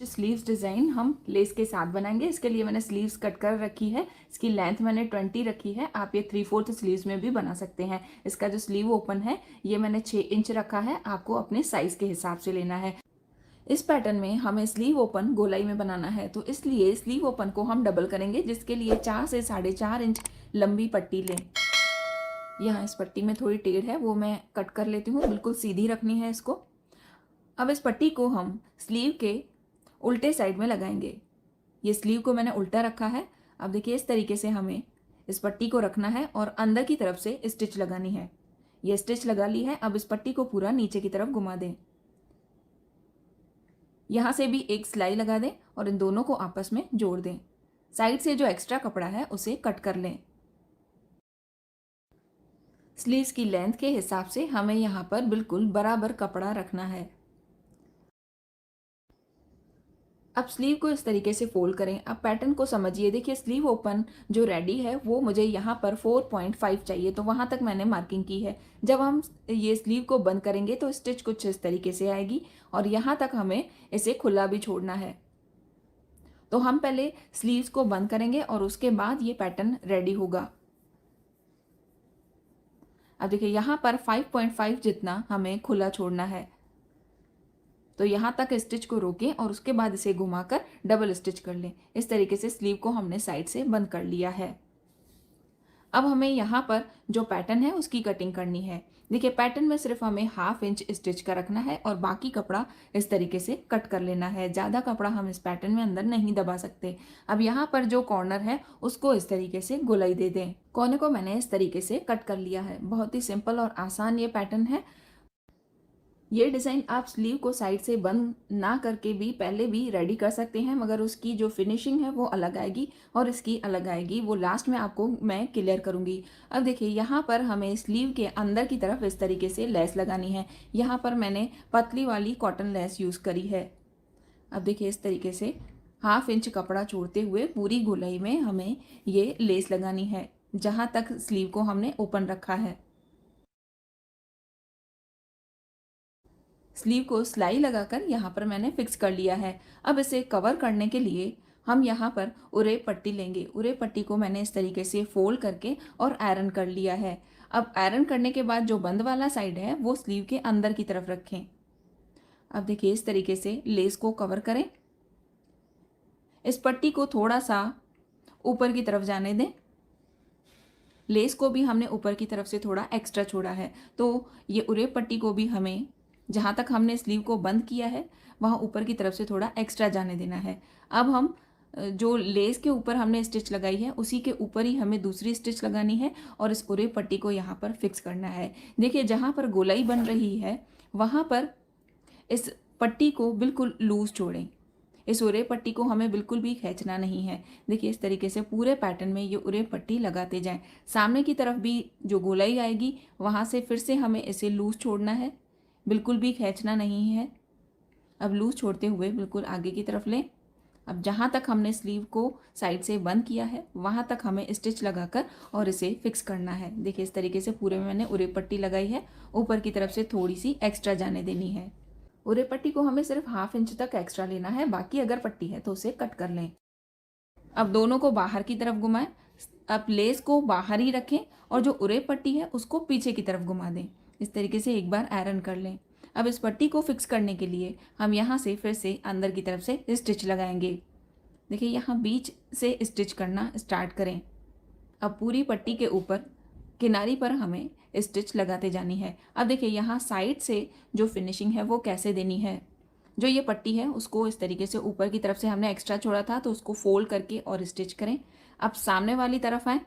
Sleeves design हम less के साथ बनाएंगे। इसके लिए मैंने स्लीव्स कट कर रखी है। इसकी लेंथ मैंने 20 रखी है। आप ये 3/4 स्लीव्स में भी बना सकते हैं। इसका जो स्लीव ओपन है ये मैंने 6 इंच रखा है। आपको अपने साइज के हिसाब से लेना है। इस पैटर्न में हमें स्लीव ओपन गोलाई में बनाना है, तो इसलिए स्लीव ओपन को हम डबल करेंगे, जिसके लिए 4 से 4.5 इंच लंबी पट्टी लें। यहाँ इस पट्टी में थोड़ी टेढ़ है, वो मैं कट कर लेती हूँ। बिल्कुल सीधी रखनी है इसको। अब इस पट्टी को हम स्लीव के उल्टे साइड में लगाएंगे। ये स्लीव को मैंने उल्टा रखा है। अब देखिए इस तरीके से हमें इस पट्टी को रखना है और अंदर की तरफ से स्टिच लगानी है। ये स्टिच लगा ली है। अब इस पट्टी को पूरा नीचे की तरफ घुमा दें। यहाँ से भी एक सिलाई लगा दें और इन दोनों को आपस में जोड़ दें। साइड से जो एक्स्ट्रा कपड़ा है उसे कट कर लें। स्लीव्स की लेंथ के हिसाब से हमें यहाँ पर बिल्कुल बराबर कपड़ा रखना है। अब स्लीव को इस तरीके से फोल्ड करें। अब पैटर्न को समझिए। देखिए स्लीव ओपन जो रेडी है वो मुझे यहाँ पर 4.5 चाहिए, तो वहाँ तक मैंने मार्किंग की है। जब हम ये स्लीव को बंद करेंगे तो स्टिच कुछ इस तरीके से आएगी और यहाँ तक हमें इसे खुला भी छोड़ना है। तो हम पहले स्लीव्स को बंद करेंगे और उसके बाद ये पैटर्न रेडी होगा। अब देखिए यहाँ पर 5.5 जितना हमें खुला छोड़ना है, तो यहाँ तक स्टिच को रोकें और उसके बाद इसे घुमाकर डबल स्टिच कर लें। इस तरीके से स्लीव को हमने साइड से बंद कर लिया है। अब हमें यहाँ पर जो पैटर्न है उसकी कटिंग करनी है। देखिए पैटर्न में सिर्फ हमें 1/2 इंच स्टिच का रखना है और बाकी कपड़ा इस तरीके से कट कर लेना है। ज़्यादा कपड़ा हम इस पैटर्न में अंदर नहीं दबा सकते। अब यहाँ पर जो कॉर्नर है उसको इस तरीके से गोलाई दे दें। कोने को मैंने इस तरीके से कट कर लिया है। बहुत ही सिंपल और आसान ये पैटर्न है। ये डिज़ाइन आप स्लीव को साइड से बंद ना करके भी पहले भी रेडी कर सकते हैं, मगर उसकी जो फिनिशिंग है वो अलग आएगी और इसकी अलग आएगी। वो लास्ट में आपको मैं क्लियर करूँगी। अब देखिए यहाँ पर हमें स्लीव के अंदर की तरफ इस तरीके से लेस लगानी है। यहाँ पर मैंने पतली वाली कॉटन लेस यूज़ करी है। अब देखिए इस तरीके से 1/2 इंच कपड़ा छोड़ते हुए पूरी गोलाई में हमें ये लेस लगानी है, जहाँ तक स्लीव को हमने ओपन रखा है। स्लीव को सिलाई लगाकर यहाँ पर मैंने फिक्स कर लिया है। अब इसे कवर करने के लिए हम यहाँ पर उरे पट्टी लेंगे। उरे पट्टी को मैंने इस तरीके से फोल्ड करके और आयरन कर लिया है। अब आयरन करने के बाद जो बंद वाला साइड है वो स्लीव के अंदर की तरफ रखें। अब देखिए इस तरीके से लेस को कवर करें। इस पट्टी को थोड़ा सा ऊपर की तरफ जाने दें। लेस को भी हमने ऊपर की तरफ से थोड़ा एक्स्ट्रा छोड़ा है, तो ये उरे पट्टी को भी हमें जहाँ तक हमने स्लीव को बंद किया है वहाँ ऊपर की तरफ से थोड़ा एक्स्ट्रा जाने देना है। अब हम जो लेस के ऊपर हमने स्टिच लगाई है उसी के ऊपर ही हमें दूसरी स्टिच लगानी है और इस पूरे पट्टी को यहाँ पर फिक्स करना है। देखिए जहाँ पर गोलाई बन रही है वहाँ पर इस पट्टी को बिल्कुल लूज छोड़ें। इस उरे पट्टी को हमें बिल्कुल भी खींचना नहीं है। देखिए इस तरीके से पूरे पैटर्न में ये उरे पट्टी लगाते जाएं। सामने की तरफ भी जो गोलाई आएगी वहाँ से फिर से हमें इसे लूज छोड़ना है, बिल्कुल भी खींचना नहीं है। अब लूज छोड़ते हुए बिल्कुल आगे की तरफ लें। अब जहाँ तक हमने स्लीव को साइड से बंद किया है वहाँ तक हमें स्टिच लगाकर और इसे फिक्स करना है। देखिए इस तरीके से पूरे में मैंने उरे पट्टी लगाई है। ऊपर की तरफ से थोड़ी सी एक्स्ट्रा जाने देनी है। उरे पट्टी को हमें सिर्फ 1/2 इंच तक एक्स्ट्रा लेना है, बाकी अगर पट्टी है तो उसे कट कर लें। अब दोनों को बाहर की तरफ घुमाएं। अब लेस को बाहर ही रखें और जो उरे पट्टी है उसको पीछे की तरफ घुमा दें। इस तरीके से एक बार आयरन कर लें। अब इस पट्टी को फिक्स करने के लिए हम यहाँ से फिर से अंदर की तरफ से स्टिच लगाएंगे। देखिए यहाँ बीच से स्टिच करना स्टार्ट करें। अब पूरी पट्टी के ऊपर किनारी पर हमें स्टिच लगाते जानी है। अब देखिए यहाँ साइड से जो फिनिशिंग है वो कैसे देनी है। जो ये पट्टी है उसको इस तरीके से ऊपर की तरफ से हमने एक्स्ट्रा छोड़ा था तो उसको फोल्ड करके और स्टिच करें। अब सामने वाली तरफ आए,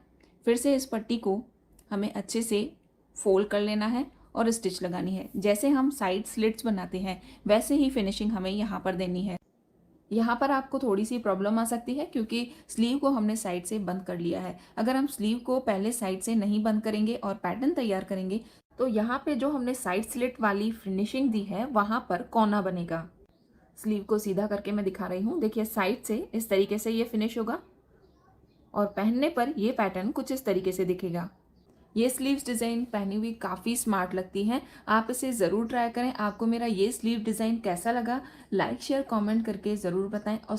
फिर से इस पट्टी को हमें अच्छे से फोल्ड कर लेना है और स्टिच लगानी है। जैसे हम साइड स्लिट्स बनाते हैं वैसे ही फिनिशिंग हमें यहाँ पर देनी है। यहाँ पर आपको थोड़ी सी प्रॉब्लम आ सकती है क्योंकि स्लीव को हमने साइड से बंद कर लिया है। अगर हम स्लीव को पहले साइड से नहीं बंद करेंगे और पैटर्न तैयार करेंगे तो यहाँ पे जो हमने साइड स्लिट वाली फिनिशिंग दी है वहाँ पर कोना बनेगा। स्लीव को सीधा करके मैं दिखा रही हूँ। देखिए साइड से इस तरीके से ये फिनिश होगा और पहनने पर ये पैटर्न कुछ इस तरीके से दिखेगा। ये स्लीव्स डिज़ाइन पहनी हुई काफ़ी स्मार्ट लगती हैं। आप इसे ज़रूर ट्राई करें। आपको मेरा ये स्लीव डिज़ाइन कैसा लगा? लाइक, शेयर, कमेंट करके ज़रूर बताएँ और